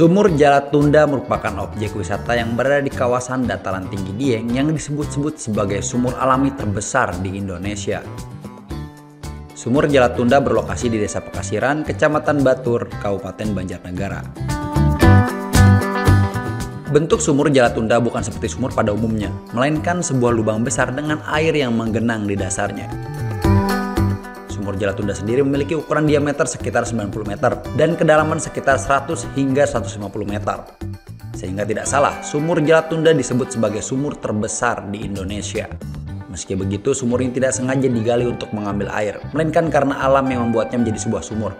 Sumur Jalatunda merupakan objek wisata yang berada di kawasan dataran tinggi Dieng yang disebut-sebut sebagai sumur alami terbesar di Indonesia. Sumur Jalatunda berlokasi di Desa Pekasiran, Kecamatan Batur, Kabupaten Banjarnegara. Bentuk sumur Jalatunda bukan seperti sumur pada umumnya, melainkan sebuah lubang besar dengan air yang menggenang di dasarnya. Sumur Jalatunda sendiri memiliki ukuran diameter sekitar 90 meter dan kedalaman sekitar 100 hingga 150 meter. Sehingga tidak salah, sumur Jalatunda disebut sebagai sumur terbesar di Indonesia. Meski begitu, sumur ini tidak sengaja digali untuk mengambil air, melainkan karena alam yang membuatnya menjadi sebuah sumur.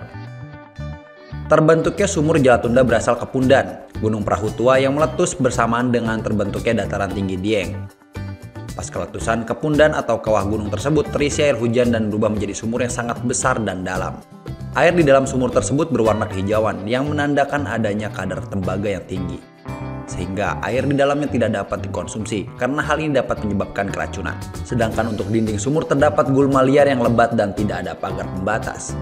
Terbentuknya sumur Jalatunda berasal Kepundan, gunung perahu tua yang meletus bersamaan dengan terbentuknya dataran tinggi Dieng. Pas keletusan, Kepundan atau kawah gunung tersebut terisi air hujan dan berubah menjadi sumur yang sangat besar dan dalam. Air di dalam sumur tersebut berwarna kehijauan yang menandakan adanya kadar tembaga yang tinggi. Sehingga air di dalamnya tidak dapat dikonsumsi karena hal ini dapat menyebabkan keracunan. Sedangkan untuk dinding sumur terdapat gulma liar yang lebat dan tidak ada pagar pembatas.